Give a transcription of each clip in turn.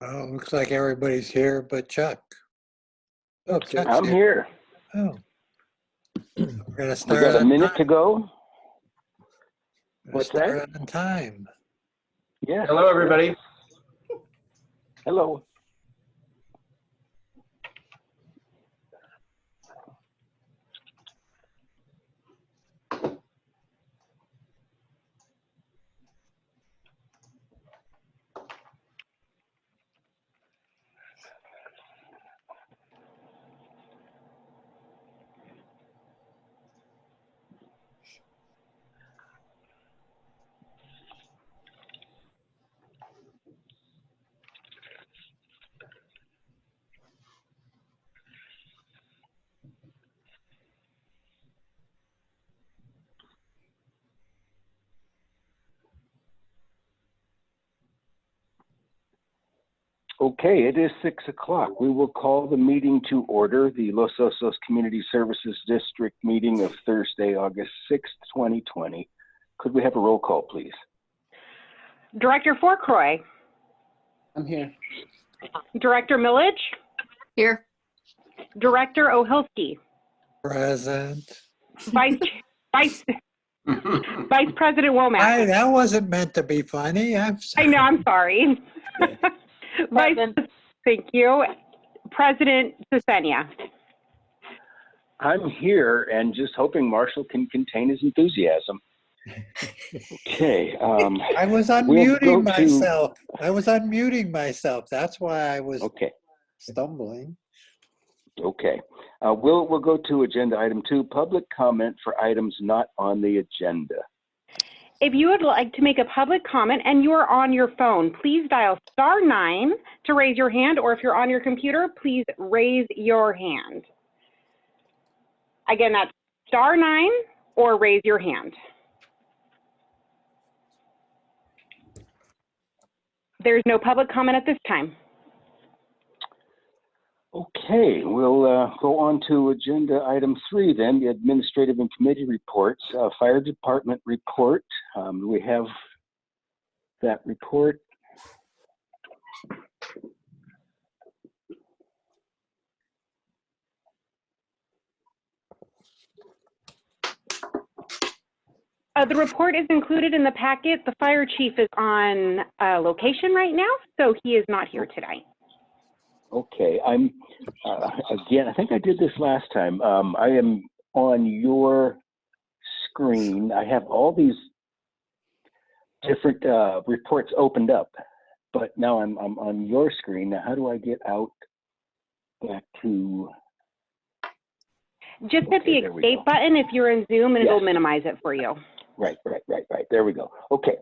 Oh, looks like everybody's here but Chuck. Oh, Chuck's I'm here. Oh. We're going to We start got a on minute time. to go. We're What's gonna that? start on time. Yeah. Hello, everybody. Hello. Okay, it is 6 o'clock. We will call the meeting to order, the Los Osos Community Services District meeting of Thursday, August 6th, 2020. Could we have a roll call, please? Director Fourcroy. I'm here. Director Millage. Here. Director Ohilsky. Present. Vice President Womack. That wasn't meant to be funny. I'm I sorry. know, I'm sorry. Thank you. President Cesenia. I'm here and just hoping Marshall can contain his enthusiasm. Okay. I was unmuting myself. I was unmuting myself. That's why I was stumbling. Okay. We'll go to agenda item 2, public comment for items not on the agenda. If you would like to make a public comment and you are on your phone, please dial *9 to raise your hand, or if you're on your computer, please raise your hand. Again, that's *9 or raise your hand. There's no public comment at this time. Okay, we'll go on to agenda item 3 then, the administrative and committee reports. Fire department report. We have that report. The report is included in the packet. The fire chief is on location right now, so he is not here today. Okay, I'm, again, I think I did this last time. I am on your screen. I have all these different reports opened up, but now I'm on your screen. Now, how do I get out back to? Just hit the escape button if you're in Zoom, and it'll minimize it for you. Right. There we go. Okay.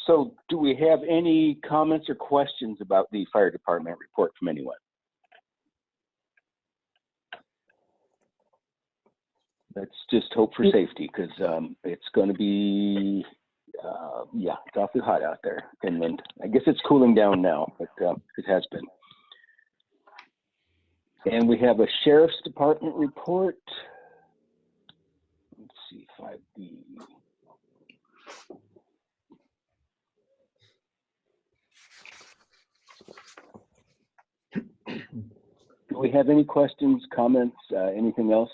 So do we have any comments or questions about the fire department report from anyone? Let's just hope for safety, because it's going to be, yeah, it's awfully hot out there. Inland. I guess it's cooling down now, but it has been. And we have a sheriff's department report. Let's see, 5B. Do we have any questions, comments, anything else?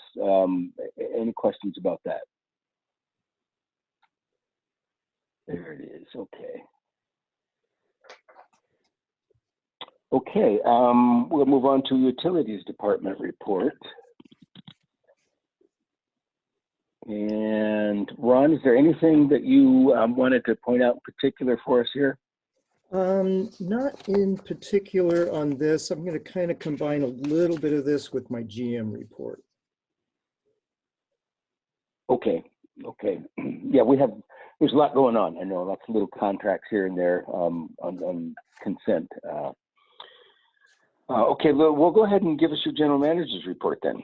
Any questions about that? There it is. Okay. Okay. We'll move on to utilities department report. And Ron, is there anything that you wanted to point out in particular for us here? Not in particular on this. I'm going to kind of combine a little bit of this with my GM report. Okay. Yeah, there's a lot going on. I know lots of little contracts here and there on consent. Okay, we'll go ahead and give us your general manager's report then.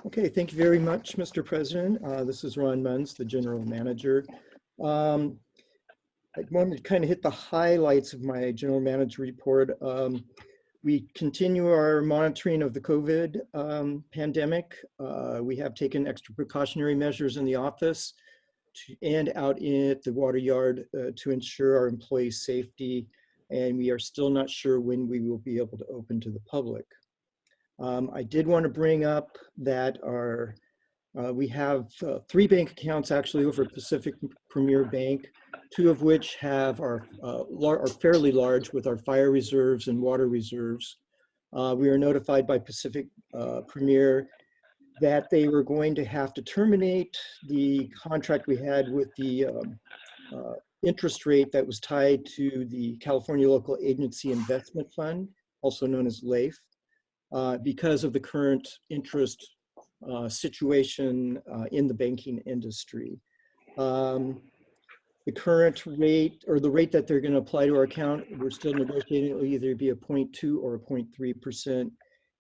Okay, thank you very much, Mr. President. This is Ron Munz, the general manager. I wanted to kind of hit the highlights of my general manager report. We continue our monitoring of the COVID pandemic. We have taken extra precautionary measures in the office and out at the water yard to ensure our employees' safety. and we are still not sure when we will be able to open to the public. I did want to bring up that we have 3 bank accounts actually over at Pacific Premier Bank, 2 of which are fairly large with our fire reserves and water reserves. We were notified by Pacific Premier that they were going to have to terminate the contract we had with the interest rate that was tied to the California Local Agency Investment Fund, also known as LAIF, because of the current interest situation in the banking industry. The current rate, or the rate that they're going to apply to our account, we're still negotiating. It will either be a 0.2 or a 0.3%.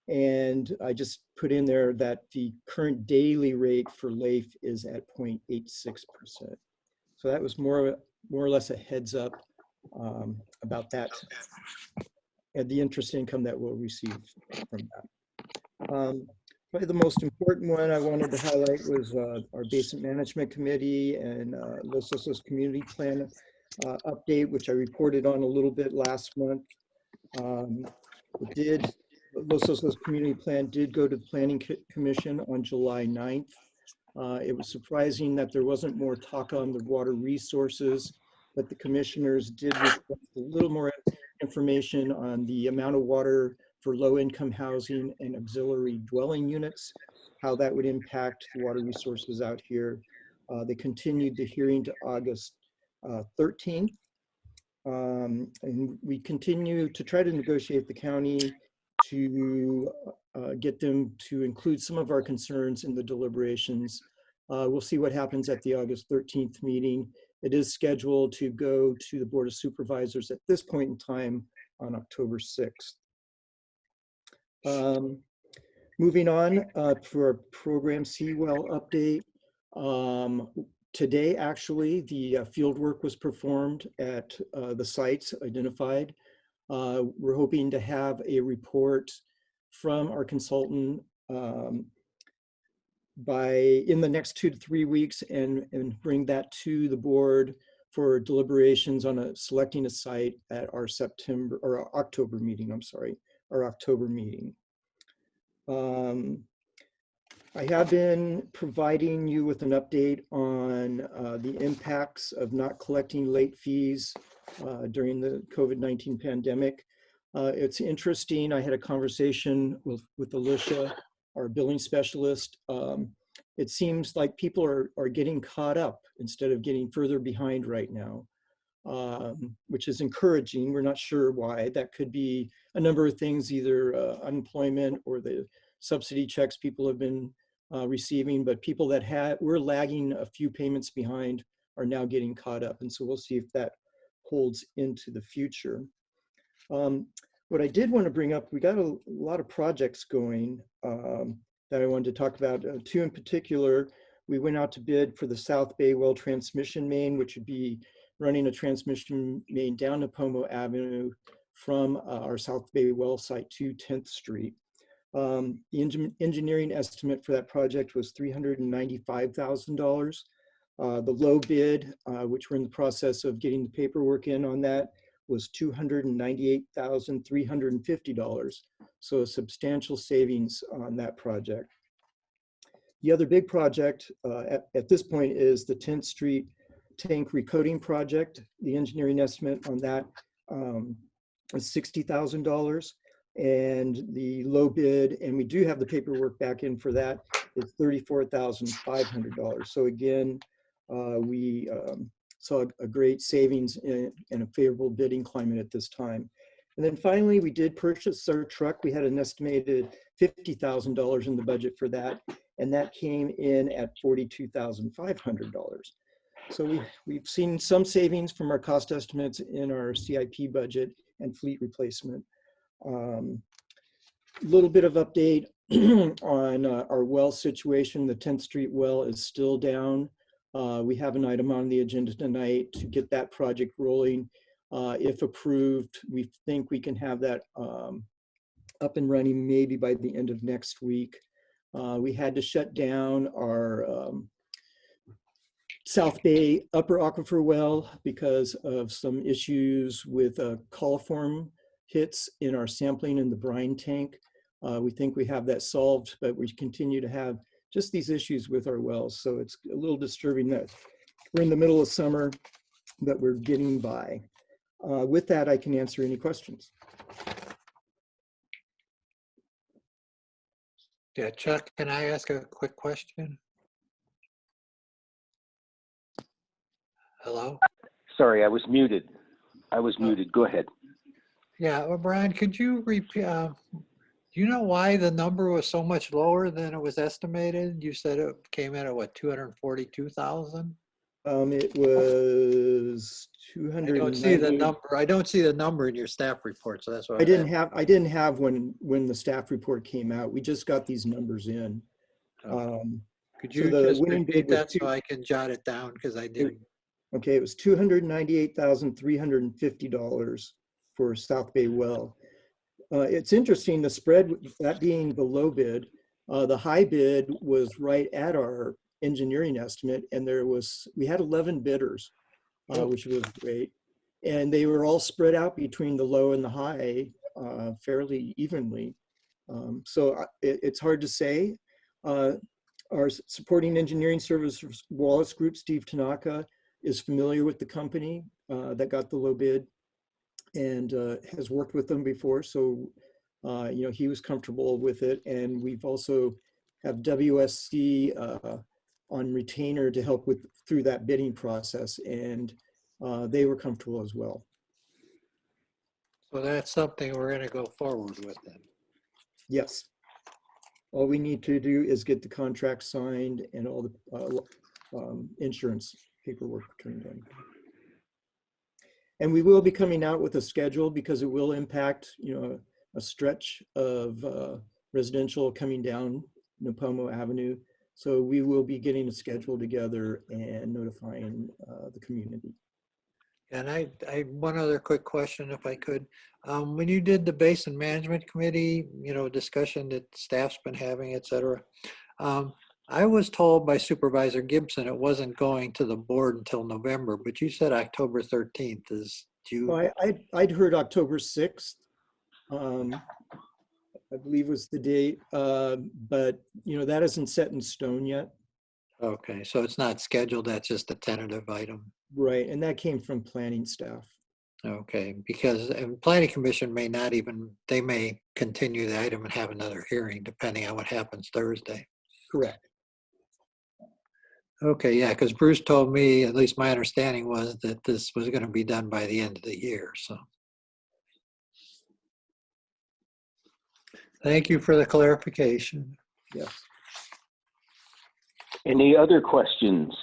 And I just put in there that the current daily rate for LAIF is at 0.86%. So that was more or less a heads up about that and the interest income that we'll receive from that. Probably the most important one I wanted to highlight was our Basement Management Committee and Los Osos Community Plan update, which I reported on a little bit last month. Los Osos Community Plan did go to the Planning Commission on July 9th. It was surprising that there wasn't more talk on the water resources, but the commissioners did request a little more information on the amount of water for low-income housing and auxiliary dwelling units, how that would impact the water resources out here. They continued the hearing to August 13th. And we continue to try to negotiate the county to get them to include some of our concerns in the deliberations. We'll see what happens at the August 13th meeting. It is scheduled to go to the Board of Supervisors at this point in time on October 6th. Moving on for our Program C-Well update. Today, actually, the field work was performed at the sites identified. We're hoping to have a report from our consultant in the next 2 to 3 weeks and bring that to the board for deliberations on selecting a site at our October meeting, our October meeting. I have been providing you with an update on the impacts of not collecting late fees during the COVID-19 pandemic. It's interesting. I had a conversation with Alicia, our billing specialist. It seems like people are getting caught up instead of getting further behind right now, which is encouraging. We're not sure why. That could be a number of things, either unemployment or the subsidy checks people have been receiving, but people that were lagging a few payments behind are now getting caught up. And so we'll see if that holds into the future. What I did want to bring up, we got a lot of projects going that I wanted to talk about. 2 in particular, we went out to bid for the South Bay Well Transmission Main, which would be running a transmission main down Napomo Avenue from our South Bay Well site to 10th Street. The engineering estimate for that project was $395,000. The low bid, which we're in the process of getting the paperwork in on that, was $298,350. So a substantial savings on that project. The other big project at this point is the 10th Street tank recoating project. The engineering estimate on that is $60,000. And the low bid, and we do have the paperwork back in for that, is $34,500. So again, we saw a great savings and a favorable bidding climate at this time. And then finally, we did purchase our truck. We had an estimated $50,000 in the budget for that, and that came in at $42,500. So we've seen some savings from our cost estimates in our CIP budget and fleet replacement. Little bit of update on our well situation. The 10th Street well is still down. We have an item on the agenda tonight to get that project rolling. If approved, we think we can have that up and running maybe by the end of next week. We had to shut down our South Bay upper aquifer well because of some issues with coliform hits in our sampling in the brine tank. We think we have that solved, but we continue to have just these issues with our wells. So it's a little disturbing that we're in the middle of summer, but we're getting by. With that, I can answer any questions. Yeah, Chuck, can I ask a quick question? Hello? Sorry, I was muted. I was muted. Go ahead. Yeah, well, Brian, could you repeat, do you know why the number was so much lower than it was estimated? You said it came in at what, 242,000? It was I don't see the 290. number. I don't see the number in your staff report, so that's why. I didn't have when the staff report came out. We just got these numbers in. Could So you the just winning repeat bid was that so I can jot it down because I didn't. Okay, it was $298,350 for South Bay well. It's interesting, the spread, that being the low bid, the high bid was right at our engineering estimate, and we had 11 bidders, which was great. And they were all spread out between the low and the high fairly evenly. So it's hard to say. Our supporting engineering services Wallace Group, Steve Tanaka, is familiar with the company that got the low bid and has worked with them before. So, he was comfortable with it. And we've also have WSC on retainer to help through that bidding process. And they were comfortable as well. So that's something we're going to go forward with then. Yes. All we need to do is get the contract signed and all the insurance paperwork turned in. And we will be coming out with a schedule because it will impact, a stretch of residential coming down Napomo Avenue. So we will be getting a schedule together and notifying the community. And I one other quick question, if I could. When you did the Basin Management Committee, discussion that staff's been having, et cetera, I was told by Supervisor Gibson it wasn't going to the board until November, but you said October 13th. Well, I'd heard October 6th, I believe was the date, but that isn't set in stone yet. Okay, so it's not scheduled, that's just a tentative item. Right, and that came from planning staff. Okay, because Planning Commission may continue the item and have another hearing depending on what happens Thursday. Correct. Okay, yeah, because Bruce told me, at least my understanding was that this was going to be done by the end of the year, so. Thank you for the clarification. Yes. Any other questions?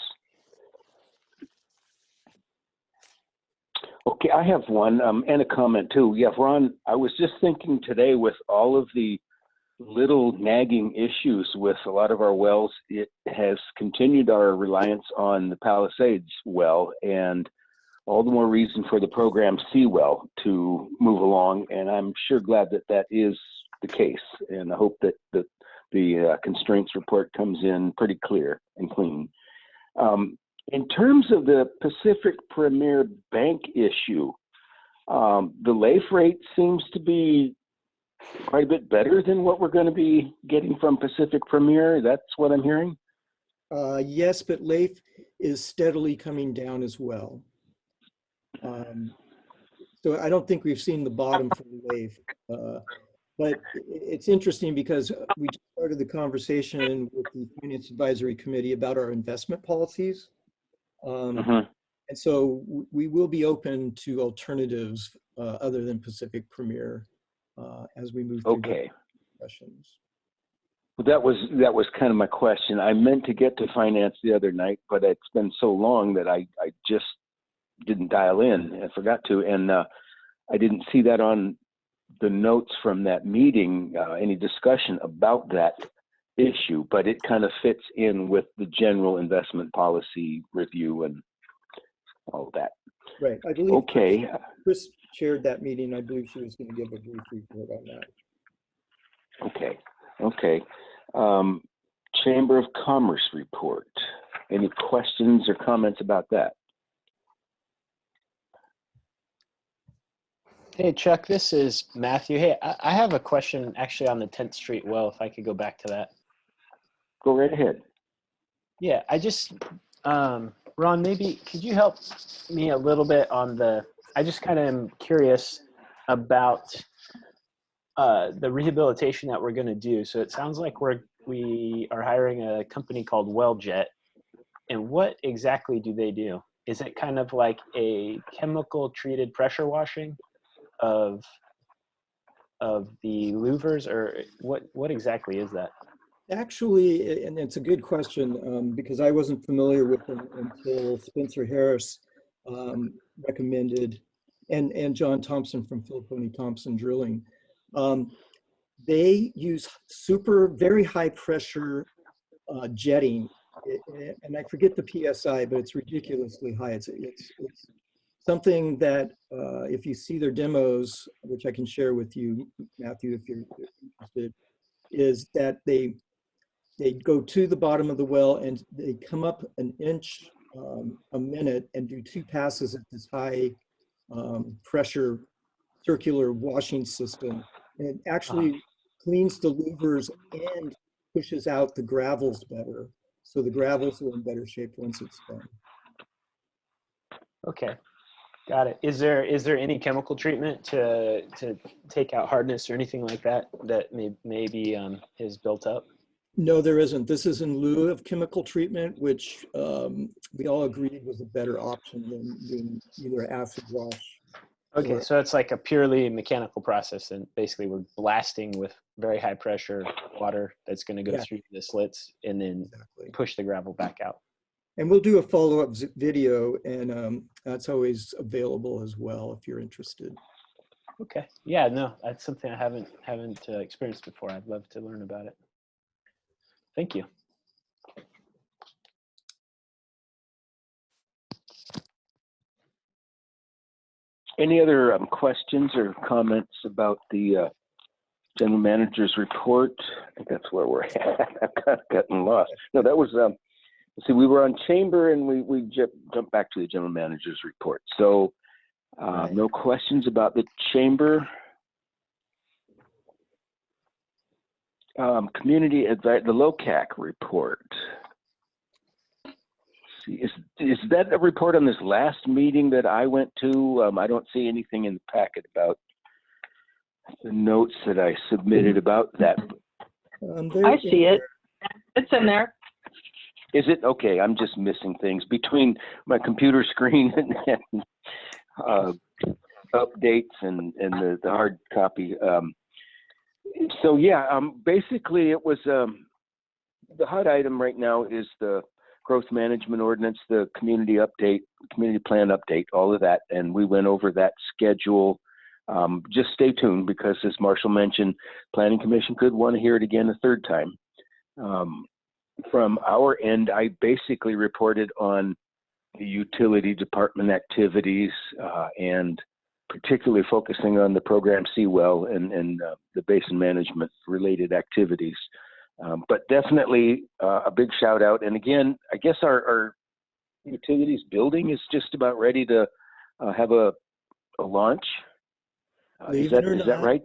Okay, I have one and a comment too. Yeah, Ron, I was just thinking today with all of the little nagging issues with a lot of our wells, it has continued our reliance on the Palisades well, and all the more reason for the program C well to move along. And I'm sure glad that that is the case. And I hope that the constraints report comes in pretty clear and clean. In terms of the Pacific Premier Bank issue, the LAIF rate seems to be quite a bit better than what we're going to be getting from Pacific Premier. That's what I'm hearing. Yes, but LAIF is steadily coming down as well. So I don't think we've seen the bottom for LAIF. But it's interesting because we just started the conversation with the Finance Advisory Committee about our investment policies. And so we will be open to alternatives other than Pacific Premier as we move through the discussions. Well, that was kind of my question. I meant to get to finance the other night, but it's been so long that I just didn't dial in. I forgot to, and I didn't see that on the notes from that meeting, any discussion about that issue, but it kind of fits in with the general investment policy review and all of that. Right. I believe okay. Chris chaired that meeting. I believe she was going to give a brief report on that. Okay. Okay. Chamber of Commerce report. Any questions or comments about that? Hey, Chuck, this is Matthew. Hey, I have a question actually on the 10th Street well, if I could go back to that. Go right ahead. Yeah, Ron, maybe could you help me a little bit on I just kind of am curious about the rehabilitation that we're going to do. So it sounds like we are hiring a company called WellJet. And what exactly do they do? Is it kind of like a chemical treated pressure washing of the louvers, or what exactly is that? Actually, and it's a good question because I wasn't familiar with them until Spencer Harris recommended, and John Thompson from Philiponi Thompson Drilling. They use very high pressure jetting, and I forget the PSI, but it's ridiculously high. It's something that if you see their demos, which I can share with you, Matthew, if you're interested, is that they go to the bottom of the well and they come up an inch a minute and do 2 passes at this high pressure circular washing system. And it actually cleans the louvers and pushes out the gravels better. So the gravels are in better shape once it's done. Okay, got it. Is there any chemical treatment to take out hardness or anything like that maybe is built up? No, there isn't. This is in lieu of chemical treatment, which we all agreed was a better option than doing either acid wash. Okay, so it's like a purely mechanical process, and basically we're blasting with very high pressure water that's going to go through the slits and then push the gravel back out. And we'll do a follow-up video, and that's always available as well if you're interested. Okay, yeah, no, that's something I haven't experienced before. I'd love to learn about it. Thank you. Any other questions or comments about the general manager's report? I think that's where we're at. I've kind of gotten lost. No, that was, see, we were on chamber and we jumped back to the general manager's report. So no questions about the chamber. Community advice, the LOCAC report. See, is that a report on this last meeting that I went to? I don't see anything in the packet about the notes that I submitted about that. I see it. It's in there. Is it? Okay, I'm just missing things between my computer screen and updates and the hard copy. So yeah, basically it was the hot item right now is the growth management ordinance, the community update, community plan update, all of that. And we went over that schedule. Just stay tuned because as Marshall mentioned, Planning Commission could want to hear it again a third time. From our end, I basically reported on the utility department activities and particularly focusing on the program Seawell and the basin management related activities. But definitely a big shout out. And again, I guess our utilities building is just about ready to have a launch. Is that right?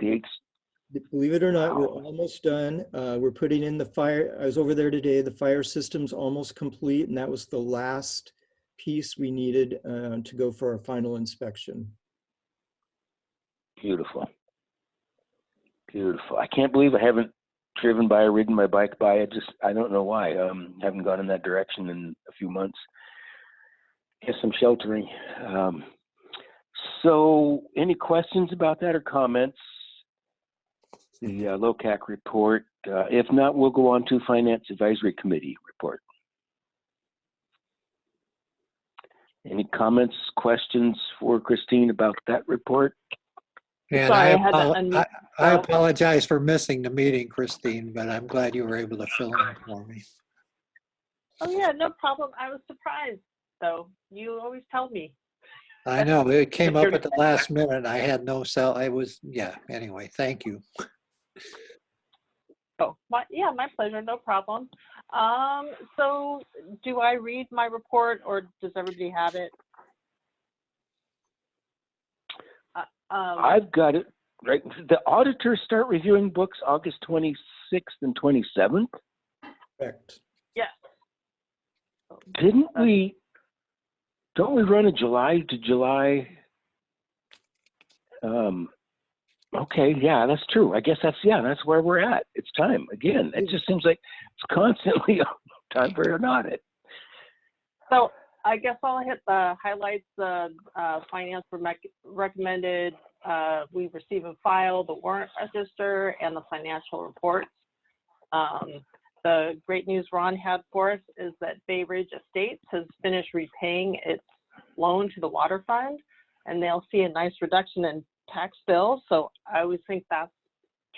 Believe it or not, we're almost done. We're putting in the fire. I was over there today. The fire system's almost complete, and that was the last piece we needed to go for our final inspection. Beautiful. Beautiful. I can't believe I haven't driven by or ridden my bike by. I don't know why. Haven't gone in that direction in a few months. Guess I'm sheltering. So any questions about that or comments? The LOCAC report. If not, we'll go on to Finance Advisory Committee report. Any comments, questions for Christine about that report? And Sorry, I had to unmute. I apologize for missing the meeting, Christine, but I'm glad you were able to fill in for me. Oh yeah, no problem. I was surprised though. You always tell me. I know, it came up at the last minute. I had no cell. Anyway, thank you. Yeah, my pleasure, no problem. So do I read my report or does everybody have it? I've got it, right? The auditors start reviewing books August 26th and 27th. Correct. Yes. Don't we run a July to July? Okay, yeah, that's true. I guess that's where we're at. It's time again. It just seems like it's constantly time for an audit. So I guess I'll hit the highlights. The finance recommended we receive and file the warrant register and the financial reports. The great news Ron had for us is that Bay Ridge Estates has finished repaying its loan to the water fund, and they'll see a nice reduction in tax bill. So I always think that's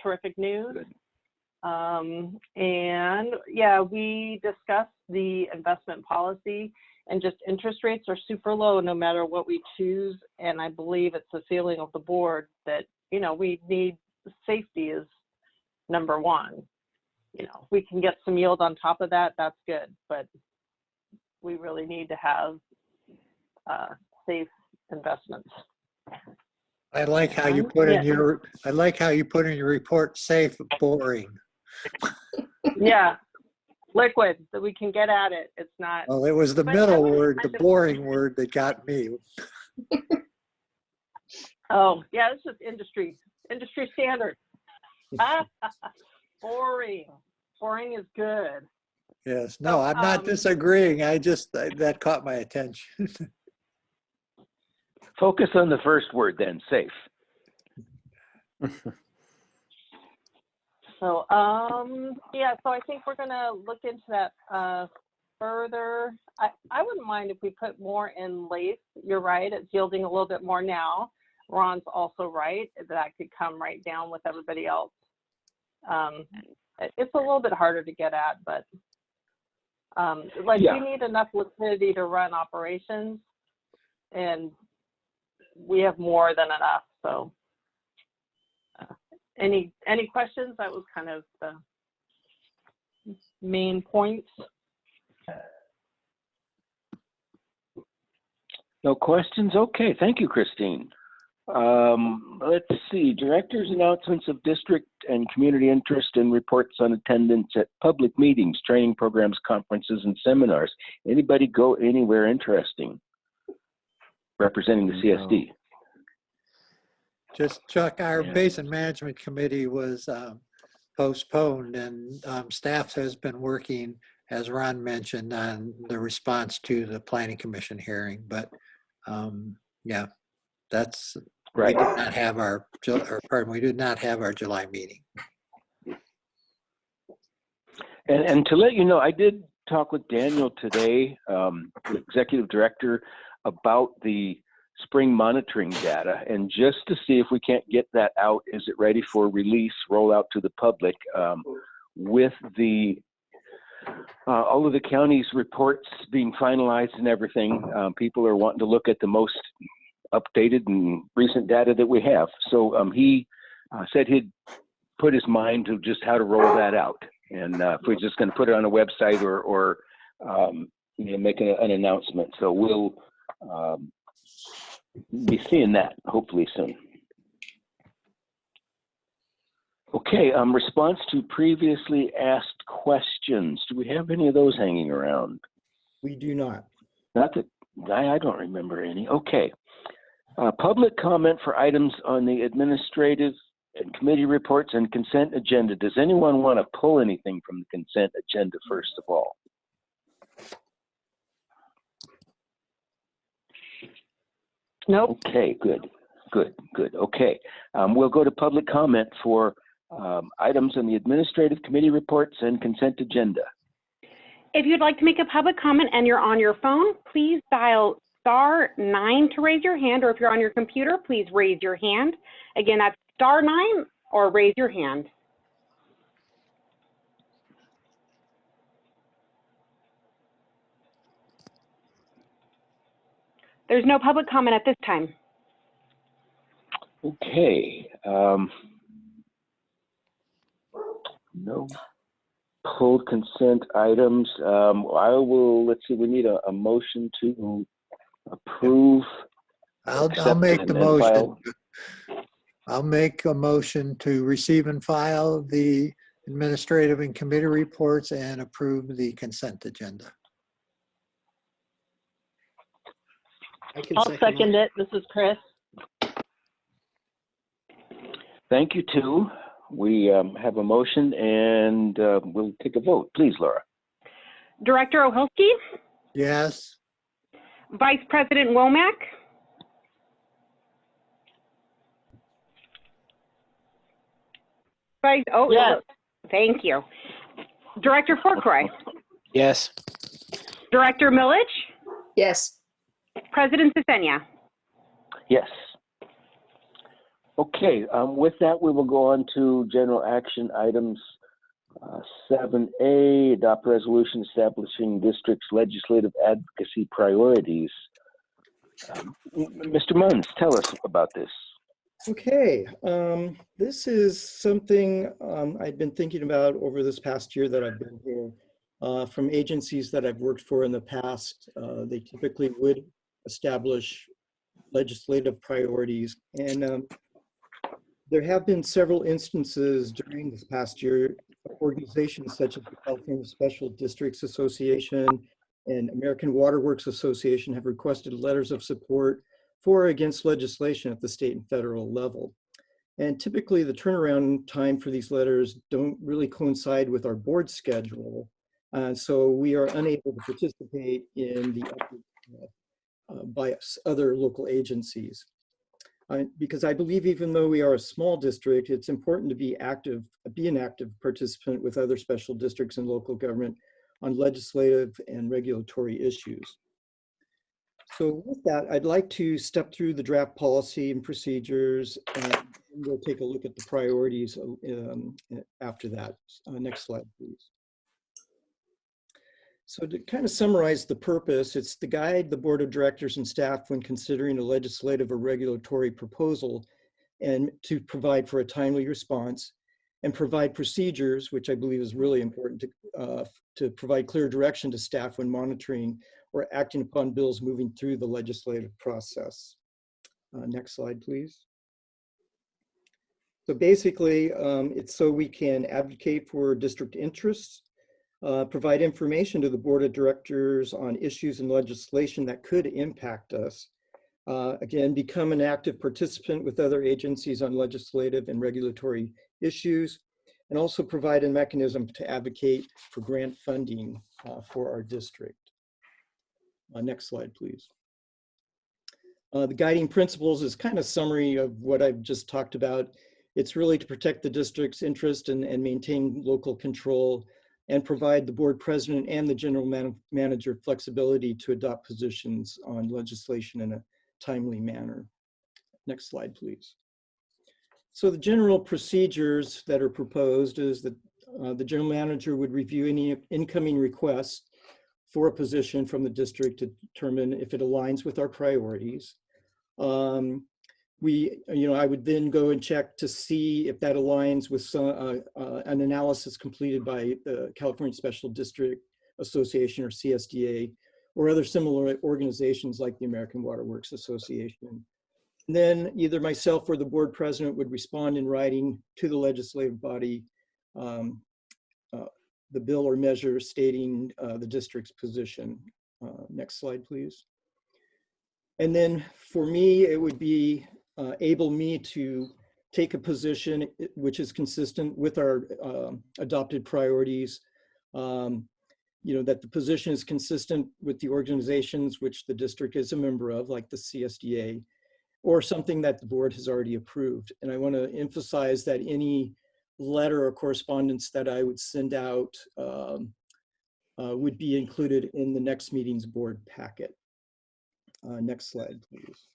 terrific news. Good. And yeah, we discussed the investment policy, and just interest rates are super low no matter what we choose. And I believe it's the feeling of the board that, you know, we need safety is number one. You know, we can get some yield on top of that, that's good, but we really need to have safe investments. I like how you put in your, I like how you put in your report, safe, boring. Yeah, liquid, that we can get at it. It's not. Well, it was the But middle I would word, the kind of- boring word that got me. Oh, yeah, this is industry standard. Boring. Boring is good. Yes, no, So, I'm not disagreeing. That caught my attention. Focus on the first word then, safe. So, yeah, so I think we're gonna look into that further. I wouldn't mind if we put more in LACE. You're right, it's yielding a little bit more now. Ron's also right, that could come right down with everybody else. It's a little bit harder to get at, but we need enough liquidity to run operations, and we have more than enough. So any questions? That was kind of the main points. No questions? Okay, thank you, Christine. Let's see, director's announcements of district and community interest and reports on attendance at public meetings, training programs, conferences, and seminars. Anybody go anywhere interesting representing the CSD? Just Chuck, our Yeah. Basin Management Committee was postponed, and staff has been working, as Ron mentioned, on the response to the Planning Commission hearing. But yeah, that's Right. we did not have our we did not have our July meeting. And to let you know, I did talk with Daniel today, the executive director, about the spring monitoring data, and just to see if we can't get that out, is it ready for release, roll out to the public, with the all of the county's reports being finalized and everything. People are wanting to look at the most updated and recent data that we have. So he said he'd put his mind to just how to roll that out. And if we're just going to put it on a website or make an announcement. So we'll be seeing that hopefully soon. Okay, response to previously asked questions. Do we have any of those hanging around? We do not. Not that I don't remember any. Okay. Public comment for items on the administrative and committee reports and consent agenda. Does anyone want to pull anything from the consent agenda first of all? Nope. Okay, good. Okay. We'll go to public comment for items on the administrative committee reports and consent agenda. If you'd like to make a public comment and you're on your phone, please dial *9 to raise your hand, or if you're on your computer, please raise your hand. Again, that's *9 or raise your hand. There's no public comment at this time. No pulled consent items. Let's see, we need a motion to approve. I'll accept, make the and motion. file. I'll make a motion to receive and file the administrative and committee reports and approve the consent agenda. I can I'll second second it. This is Chris. Thank you, too. We have a motion and we'll take a vote. Please, Laura. Director Oholsky, Yes. Vice President Womack, Yes. thank you. Director Forkroy, Yes. Director Milich, Yes. President Sesenia. Yes. Okay, with that, we will go on to general action items. 7A, adopt resolution establishing district's legislative advocacy priorities. Mr. Munns, tell us about this. Okay, this is something I've been thinking about over this past year that I've been here. From agencies that I've worked for in the past, they typically would establish legislative priorities. And there have been several instances during this past year, organizations such as the California Special Districts Association and American Water Works Association have requested letters of support for or against legislation at the state and federal level. And typically the turnaround time for these letters don't really coincide with our board schedule. So we are unable to participate in the effort by other local agencies. Because I believe even though we are a small district, it's important to be an active participant with other special districts and local government on legislative and regulatory issues. So with that, I'd like to step through the draft policy and procedures, and we'll take a look at the priorities after that. Next slide, please. So to kind of summarize the purpose, it's to guide the board of directors and staff when considering a legislative or regulatory proposal and to provide for a timely response and provide procedures, which I believe is really important to provide clear direction to staff when monitoring or acting upon bills moving through the legislative process. Next slide, please. So basically, it's so we can advocate for district interests, provide information to the board of directors on issues and legislation that could impact us. Again, become an active participant with other agencies on legislative and regulatory issues, and also provide a mechanism to advocate for grant funding for our district. Next slide, please. The guiding principles is kind of summary of what I've just talked about. It's really to protect the district's interest and maintain local control, and provide the board president and the general manager flexibility to adopt positions on legislation in a timely manner. Next slide, please. So the general procedures that are proposed is that the general manager would review any incoming requests for a position from the district to determine if it aligns with our priorities. I would then go and check to see if that aligns with an analysis completed by the California Special District Association, or CSDA, or other similar organizations like the American Water Works Association. And then either myself or the board president would respond in writing to the legislative body the bill or measure stating the district's position. Next slide, please. And then for me, it would be able me to take a position which is consistent with our adopted priorities, that the position is consistent with the organizations which the district is a member of, like the CSDA, or something that the board has already approved. And I want to emphasize that any letter or correspondence that I would send out would be included in the next meeting's board packet. Next slide, please.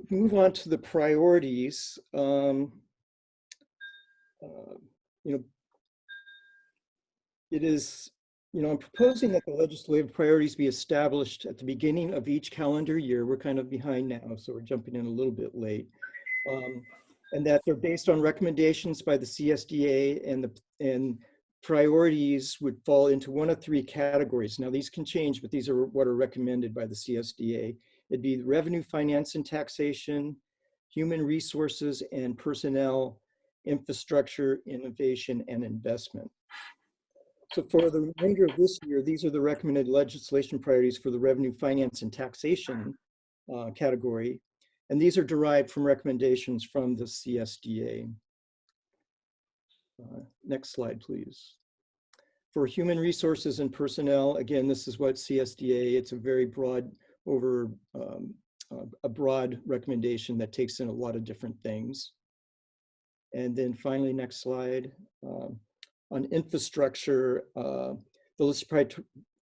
Move on to the priorities. It is, I'm proposing that the legislative priorities be established at the beginning of each calendar year. We're kind of behind now, so we're jumping in a little bit late. and that they're based on recommendations by the CSDA, and priorities would fall into one of three categories. Now these can change, but these are what are recommended by the CSDA. It'd be revenue, finance, and taxation, human resources and personnel, infrastructure, innovation, and investment. So for the remainder of this year, these are the recommended legislation priorities for the revenue, finance, and taxation category. And these are derived from recommendations from the CSDA. Next slide, please. For human resources and personnel, again, this is what CSDA, it's a very broad a broad recommendation that takes in a lot of different things. And then finally, next slide. On infrastructure,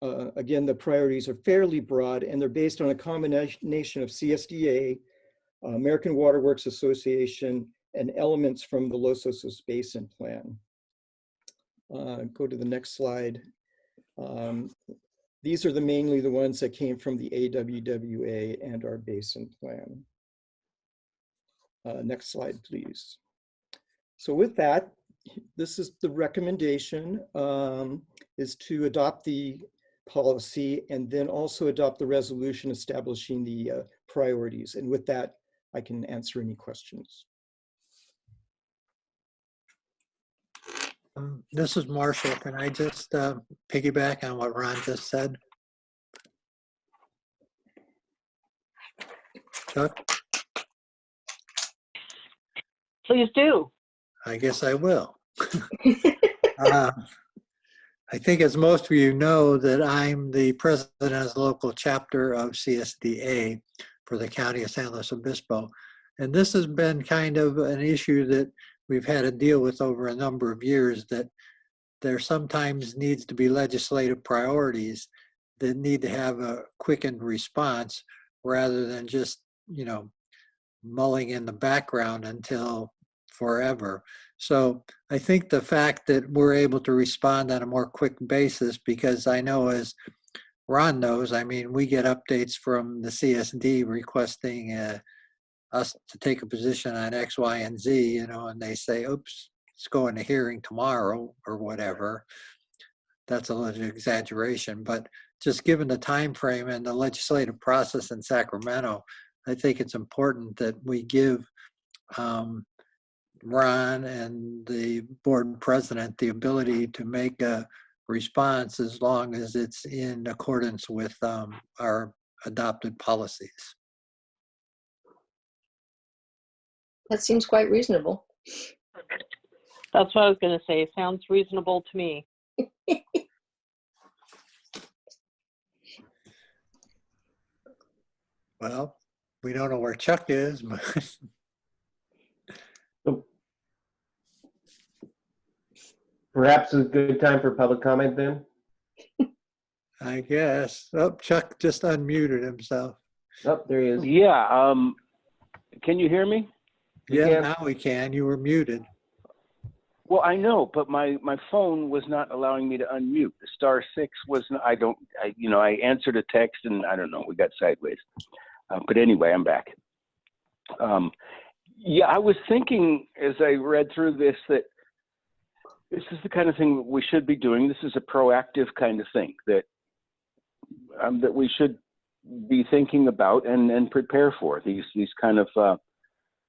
again, the priorities are fairly broad, and they're based on a combination of CSDA, American Water Works Association, and elements from the Los Osos Basin Plan. Go to the next slide. These are mainly the ones that came from the AWWA and our basin plan. Next slide, please. So with that, this is the recommendation, is to adopt the policy and then also adopt the resolution establishing the priorities. And with that, I can answer any questions. This is Marshall. Can I just piggyback on what Ron just said? Chuck? Please do. I guess I will. I think as most of you know that I'm the president of the local chapter of CSDA for the County of San Luis Obispo. And this has been kind of an issue that we've had to deal with over a number of years, that there sometimes needs to be legislative priorities that need to have a quickened response rather than just, mulling in the background until forever. So I think the fact that we're able to respond on a more quick basis, because I know, as Ron knows, we get updates from the CSD requesting us to take a position on X, Y, and Z, and they say, oops, it's going to hearing tomorrow or whatever. That's a little exaggeration, but just given the time frame and the legislative process in Sacramento, I think it's important that we give Ron and the board president the ability to make a response as long as it's in accordance with our adopted policies. That seems quite reasonable. That's what I was going to say. Sounds reasonable to me. Well, we don't know where Chuck is, but Perhaps a good time for public comment then? I guess. Oh, Chuck just unmuted himself. Oh, there he is. Yeah, can you hear me? Yeah, now we can. You were muted. Well, I know, but my phone was not allowing me to unmute. The *6 was, I answered a text and I don't know, we got sideways. But anyway, I'm back. Yeah, I was thinking as I read through this that this is the kind of thing that we should be doing. This is a proactive kind of thing that we should be thinking about and prepare for, these kind of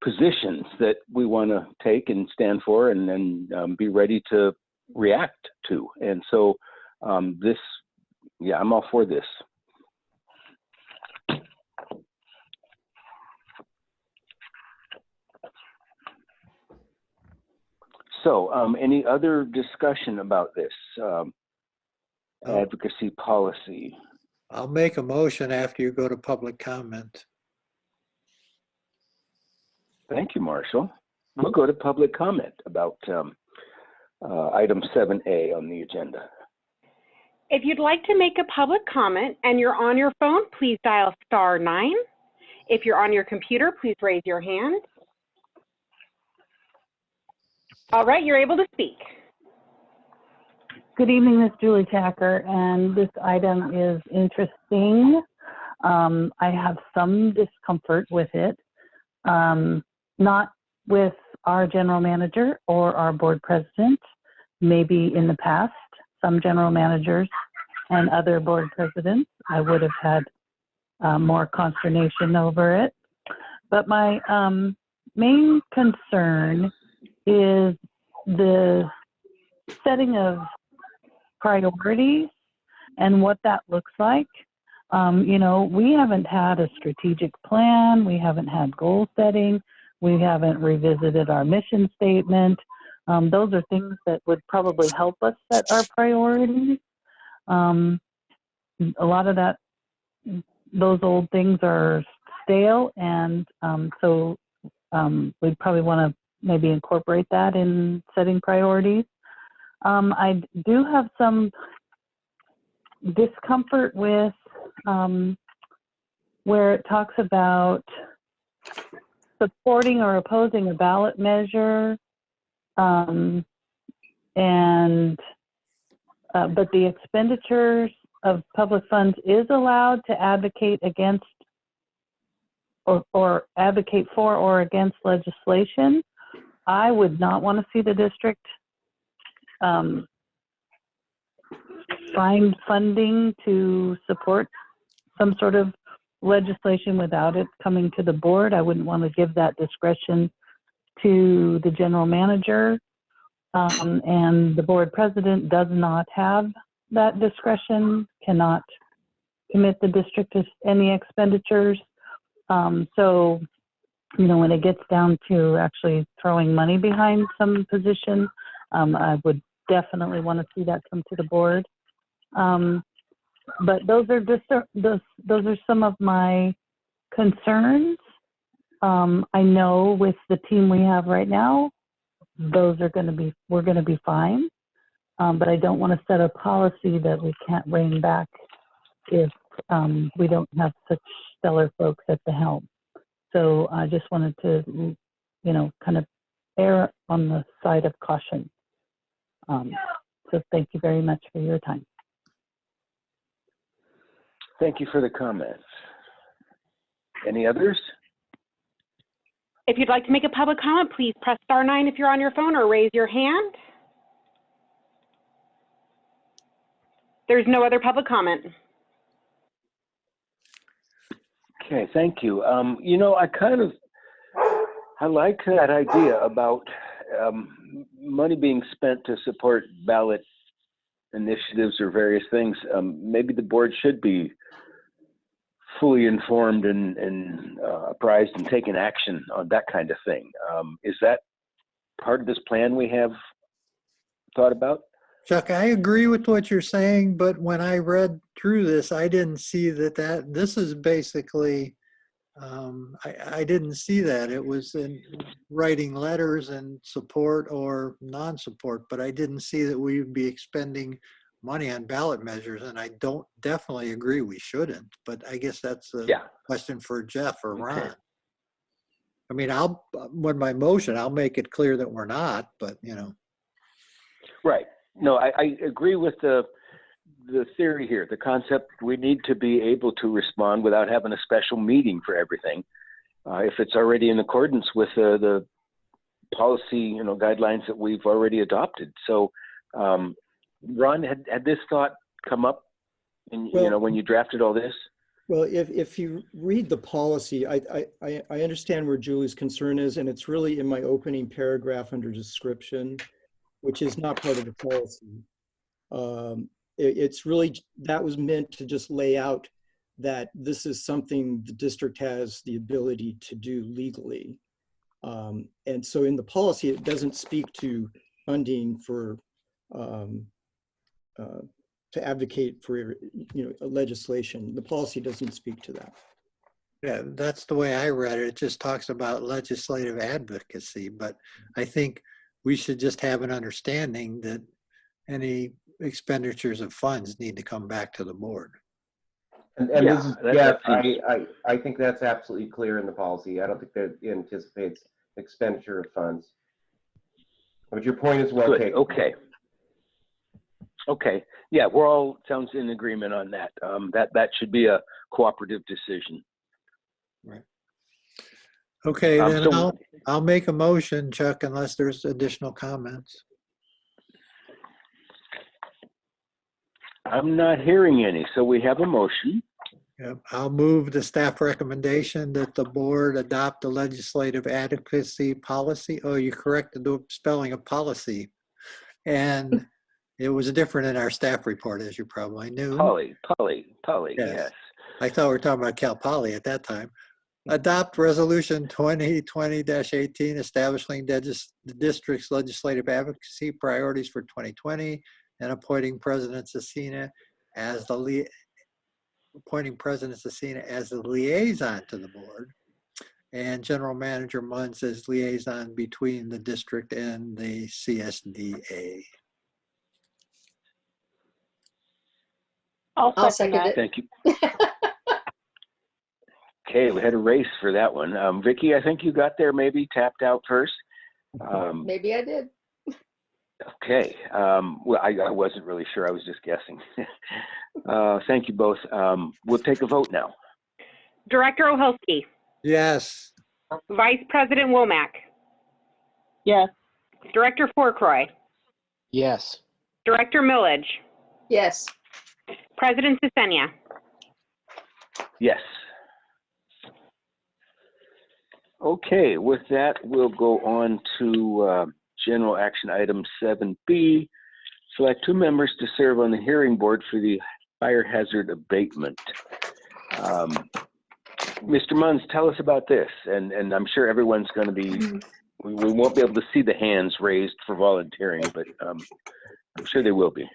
positions that we want to take and stand for and then be ready to react to. And so I'm all for this. So any other discussion about this advocacy policy? I'll make a motion after you go to public comment. Thank you, Marshall. We'll go to public comment about item 7A on the agenda. If you'd like to make a public comment and you're on your phone, please dial *9. If you're on your computer, please raise your hand. All right, you're able to speak. Good evening, Ms. Julie Tacker, and this item is interesting. I have some discomfort with it, not with our general manager or our board president. Maybe in the past, some general managers and other board presidents, I would have had more consternation over it. But my main concern is the setting of priorities and what that looks like. You know, we haven't had a strategic plan. We haven't had goal setting. We haven't revisited our mission statement. Those are things that would probably help us set our priorities. A lot of that, those old things are stale, and so we'd probably want to maybe incorporate that in setting priorities. I do have some discomfort with where it talks about supporting or opposing a ballot measure, but the expenditures of public funds is allowed to advocate against or advocate for or against legislation. I would not want to see the district find funding to support some sort of legislation without it coming to the board. I wouldn't want to give that discretion to the general manager, and the board president does not have that discretion, cannot commit the district to any expenditures. So, you know, when it gets down to actually throwing money behind some position, I would definitely want to see that come to the board. But those are just those are some of my concerns. I know with the team we have right now, we're going to be fine. But I don't want to set a policy that we can't rein back if we don't have such stellar folks at the helm. So I just wanted to, you know, kind of err on the side of caution. So thank you very much for your time. Thank you for the comments. Any others? If you'd like to make a public comment, please press *9 if you're on your phone, or raise your hand. There's no other public comment. Okay, thank you. You know, I like that idea about money being spent to support ballot initiatives or various things. Maybe the board should be fully informed and apprised and taking action on that kind of thing. Is that part of this plan we have thought about? Chuck, I agree with what you're saying, but when I read through this, I didn't see that this is basically, I didn't see that. It was in writing letters and support or non-support, but I didn't see that we would be expending money on ballot measures, and I don't definitely agree we shouldn't, but I guess that's a question for Jeff or Ron. Okay. I mean, with my motion, I'll make it clear that we're not, but you know. Right. No, I agree with the theory here, the concept. We need to be able to respond without having a special meeting for everything. If it's already in accordance with the policy, you know, guidelines that we've already adopted. So, Ron, had this thought come up in, you know, when you drafted all this? Well, if you read the policy, I understand where Julie's concern is, and it's really in my opening paragraph under description, which is not part of the policy. It's really, that was meant to just lay out that this is something the district has the ability to do legally. And so in the policy, it doesn't speak to funding for, to advocate for, you know, legislation. The policy doesn't speak to that. Yeah, that's the way I read it. It just talks about legislative advocacy, but I think we should just have an understanding that any expenditures of funds need to come back to the board. And this is Jeff. I think that's absolutely clear in the policy. I don't think that anticipates expenditure of funds. But your point is well taken. Okay. Okay. Yeah, we're all sounds in agreement on that. That should be a cooperative decision. Right. Okay, then So I'll make a motion, Chuck, unless there's additional comments. I'm not hearing any. So we have a motion. Yep, I'll move the staff recommendation that the board adopt the legislative adequacy policy. Oh, you corrected the spelling of policy. And it was different in our staff report, as you probably knew. Polly, Yes. yes. I thought we were talking about Cal Poly at that time. Adopt Resolution 2020-18, establishing the district's legislative advocacy priorities for 2020 and appointing President Cecina as the liaison to the board, and General Manager Munz as liaison between the district and the CSDA. I'll second that. it. Thank you. Okay, we had a race for that one. Vicky, I think you got there maybe tapped out first. Maybe I did. Okay. Well, I wasn't really sure. I was just guessing. Thank you both. We'll take a vote now. Director Oholsky, Yes. Vice President Womack, Yes. Director Fourcroy, Yes. Director Millage, Yes. President Cecina. Yes. Okay, with that, we'll go on to general action item 7B. Select 2 members to serve on the hearing board for the fire hazard abatement. Mr. Munz, tell us about this, and I'm sure everyone's going to be, we won't be able to see the hands raised for volunteering, but I'm sure they will be.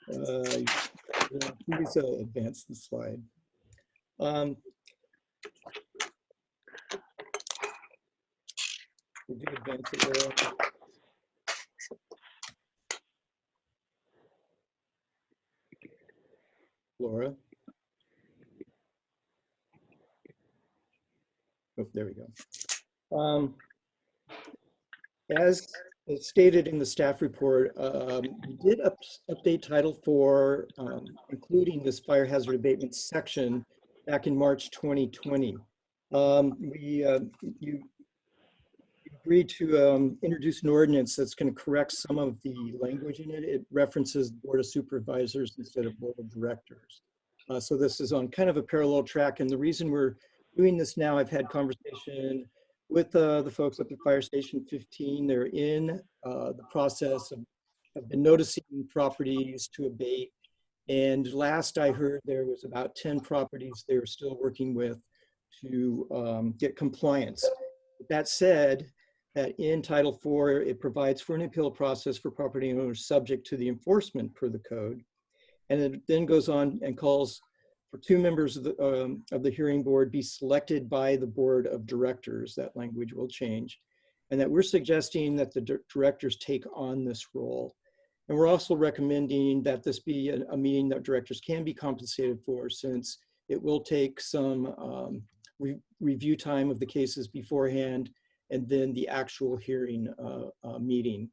Please advance the slide. Would you advance it, Laura? Laura? Oh, there we go. As stated in the staff report, we did update Title IV, including this fire hazard abatement section back in March 2020. You agreed to introduce an ordinance that's going to correct some of the language in it. It references Board of Supervisors instead of Board of Directors. So this is on kind of a parallel track. And the reason we're doing this now, I've had conversation with the folks up at Fire Station 15. They're in the process of have been noticing properties to abate. And last I heard, there was about 10 properties they were still working with to get compliance. That said, that in Title IV, it provides for an appeal process for property owners subject to the enforcement per the code. And it then goes on and calls for 2 members of the hearing board be selected by the Board of Directors. That language will change. And that we're suggesting that the directors take on this role. And we're also recommending that this be a meeting that directors can be compensated for, since it will take some review time of the cases beforehand and then the actual hearing meeting.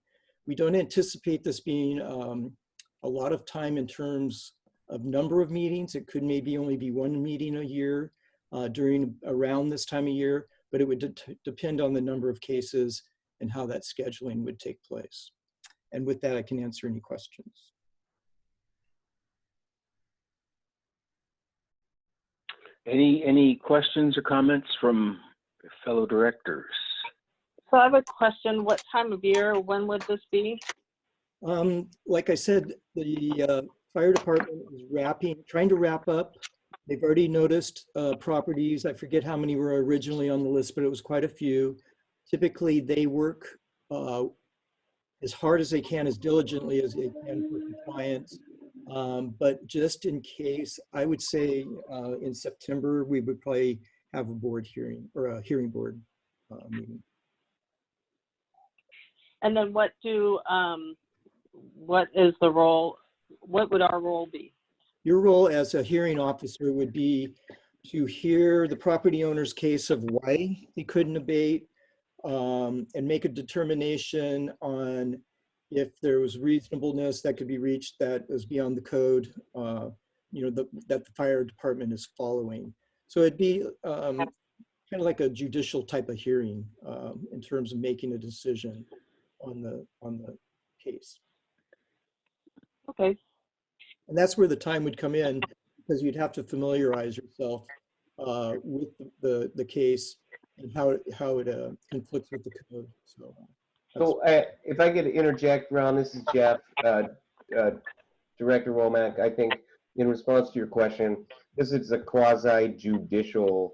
We don't anticipate this being a lot of time in terms of number of meetings. It could maybe only be 1 meeting a year around this time of year, but it would depend on the number of cases and how that scheduling would take place. And with that, I can answer any questions. Any questions or comments from fellow directors? So I have a question. What time of year, when would this be? Like I said, the fire department is trying to wrap up. They've already noticed properties. I forget how many were originally on the list, but it was quite a few. Typically, they work as hard as they can, as diligently as they can for compliance. But just in case, I would say in September, we would probably have a board hearing or a hearing board meeting. And then what is the role? What would our role be? Your role as a hearing officer would be to hear the property owner's case of why he couldn't abate, and make a determination on if there was reasonableness that could be reached that was beyond the code, that the fire department is following. So it'd be kind of like a judicial type of hearing in terms of making a decision on the case. Okay. And that's where the time would come in, because you'd have to familiarize yourself with the case and how it conflicts with the code. So if I could interject, Ron, this is Jeff, Director Womack. I think in response to your question, this is a quasi-judicial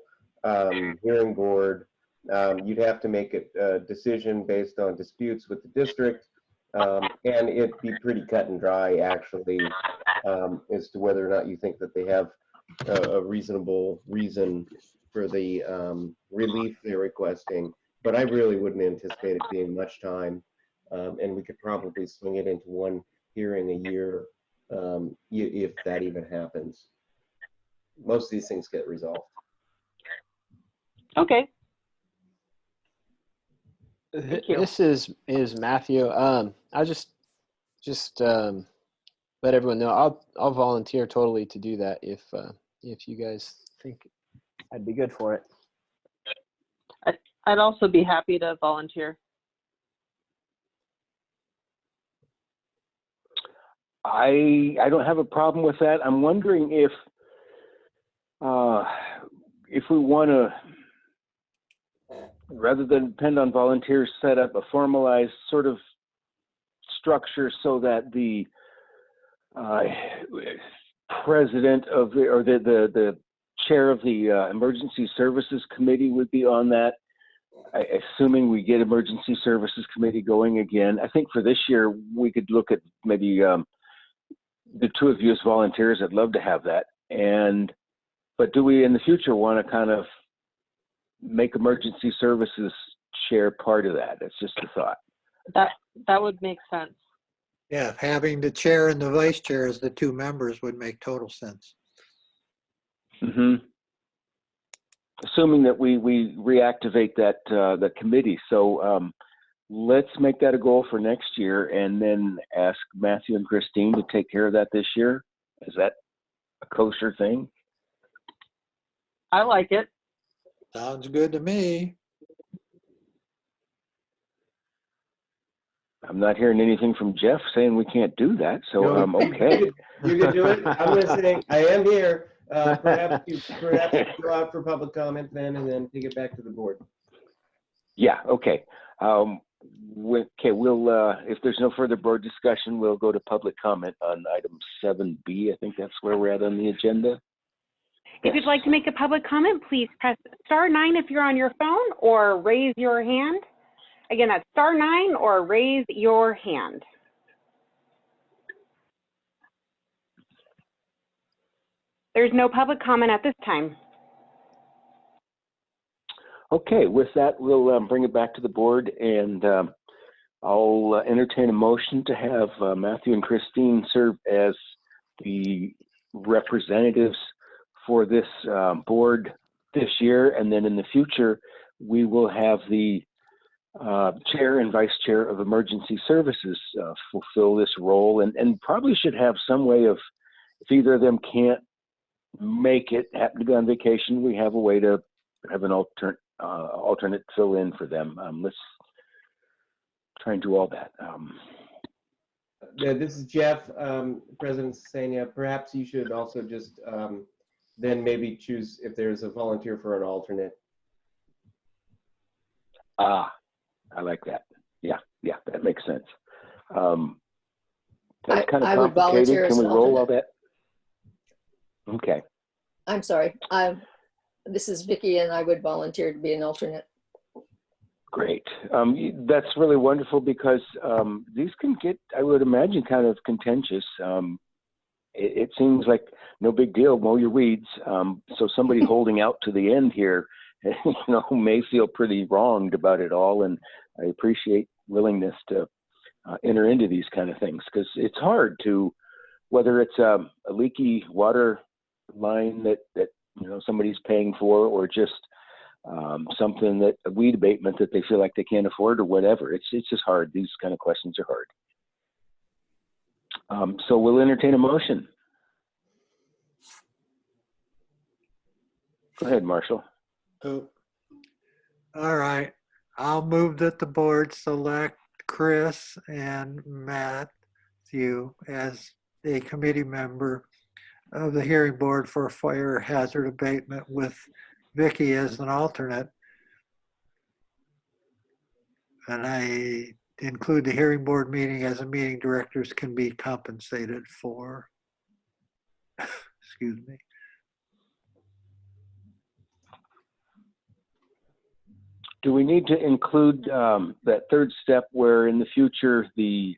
hearing board. You'd have to make a decision based on disputes with the district, and it'd be pretty cut and dry, actually, as to whether or not you think that they have a reasonable reason for the relief they're requesting. But I really wouldn't anticipate it being much time, and we could probably swing it into one hearing a year, if that even happens. Most of these things get resolved. Okay. Thank you. This is Matthew. I'll just let everyone know I'll volunteer totally to do that if you guys think I'd be good for it. I'd also be happy to volunteer. I don't have a problem with that. I'm wondering if we want to, rather than depend on volunteers, set up a formalized sort of structure so that the president of the chair of the emergency services committee would be on that. Assuming we get emergency services committee going again, I think for this year we could look at maybe the two of you as volunteers. I'd love to have that. But do we in the future want to kind of make emergency services chair part of that? It's just a thought. That would make sense. Yeah, having the chair and the vice chair as the two members would make total sense. Mm-hmm. Assuming that we reactivate that the committee. So let's make that a goal for next year, and then ask Matthew and Christine to take care of that this year. Is that a kosher thing? I like it. Sounds good to me. I'm not hearing anything from Jeff saying we can't do that, so No, okay. You can do it. I'm listening. I am here. Perhaps you go out for public comment then, and then take it back to the board. Yeah, okay. We'll if there's no further board discussion, we'll go to public comment on item 7B. I think that's where we're at on the agenda. If you'd like to make a public comment, please press *9 if you're on your phone, or raise your hand. Again, that's *9 or raise your hand. There's no public comment at this time. Okay, with that, we'll bring it back to the board, and I'll entertain a motion to have Matthew and Christine serve as the representatives for this board this year, and then in the future, we will have the chair and vice chair of emergency services fulfill this role, and probably should have some way of, if either of them can't make it, happen to be on vacation, we have a way to have an alternate fill in for them. Let's try and do all that. Yeah, this is Jeff, President Senia. Perhaps you should also just then maybe choose if there's a volunteer for an alternate. I like that. Yeah, that makes sense. That's kind of I would volunteer complicated. as Can we an roll all alternate. that? Okay. I'm sorry. This is Vicki, and I would volunteer to be an alternate. Great. That's really wonderful, because these can get, I would imagine, kind of contentious. It seems like no big deal, mow your weeds. So somebody holding out to the end here, may feel pretty wronged about it all. And I appreciate willingness to enter into these kind of things, because it's hard to, whether it's a leaky water line that somebody's paying for, or just something that a weed abatement that they feel like they can't afford, or whatever. It's just hard. These kind of questions are hard. So we'll entertain a motion. Go ahead, Marshall. All right. I'll move that the board select Chris and Matthew as a committee member of the hearing board for fire hazard abatement with Vicky as an alternate. And I include the hearing board meeting as a meeting directors can be compensated for. Excuse me. Do we need to include that third step where in the future the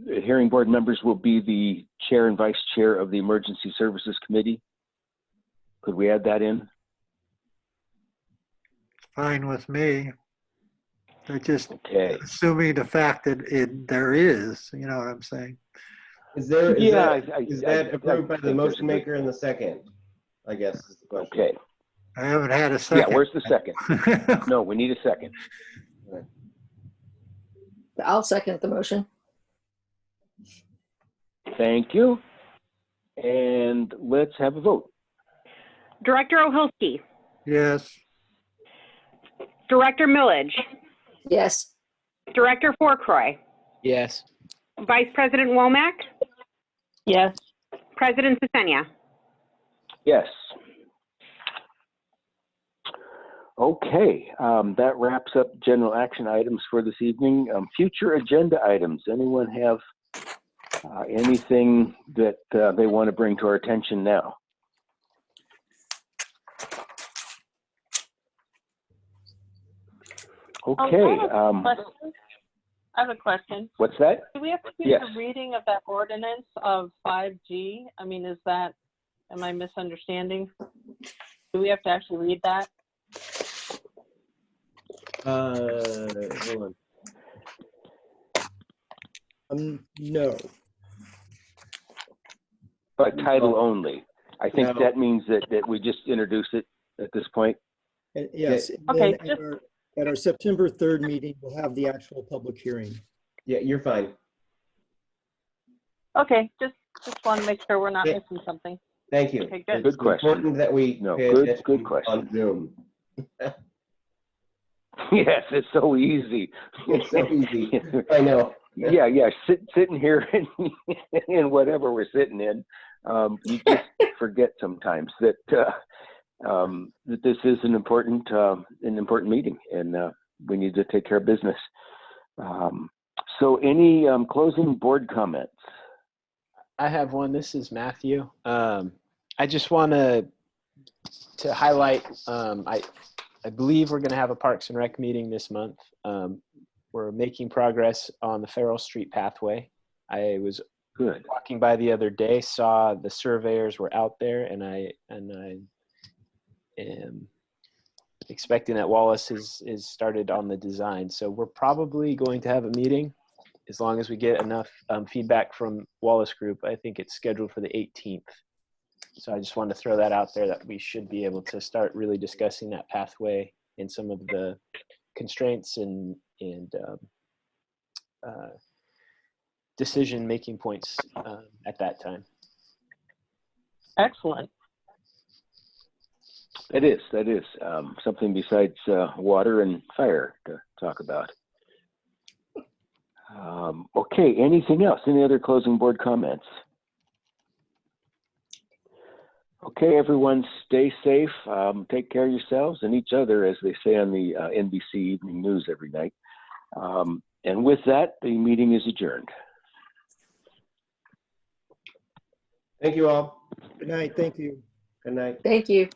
hearing board members will be the chair and vice chair of the Emergency Services Committee? Could we add that in? Fine with me. They're just Okay. assuming the fact that there is, you know what I'm saying? Is there, is Yeah, that, is that approved by the think there's motion a good- maker and the second? I guess is the question. Okay. I haven't had a Yeah, second. where's the second? No, we need a second. I'll second the motion. Thank you. And let's have a vote. Director Ohilski, Yes. Director Millage, Yes. Director Fourcroy, Yes. Vice President Womack, Yes. President Sesenia. Yes. Okay, that wraps up general action items for this evening. Future agenda items. Anyone have anything that they want to bring to our attention now? Okay. I have a question. What's that? Do we have to do Yes. the reading of that ordinance of 5G? I mean, is that, am I misunderstanding? Do we have to actually read that? Hold on. No. By title only. I think No. that means that we just introduce it at this point. Yes. and Okay, then at our September 3rd meeting, we'll have the actual public hearing. Yeah, you're fine. Okay, just want to make sure we're not Yeah. missing something. Thank you. Okay, good. It's Good question. important that we No, pay good attention question. on Zoom. Yes, it's so easy. It's so easy. I know. Yeah. Sitting here in whatever we're sitting in, you just forget sometimes that this is an important meeting, and we need to take care of business. So, any closing board comments? I have one. This is Matthew. I just want to highlight, I believe we're going to have a Parks and Rec meeting this month. We're making progress on the Farrell Street pathway. I was Good. walking by the other day, saw the surveyors were out there, and I am expecting that Wallace is started on the design. So we're probably going to have a meeting as long as we get enough feedback from Wallace Group. I think it's scheduled for the 18th. So I just wanted to throw that out there, that we should be able to start really discussing that pathway and some of the constraints and decision-making points at that time. Excellent. That is something besides water and fire to talk about. Okay, anything else? Any other closing board comments? Okay, everyone, stay safe. Take care of yourselves and each other, as they say on the NBC Evening News every night. And with that, the meeting is adjourned. Thank you all. Good night. Thank you. Good night. Thank you.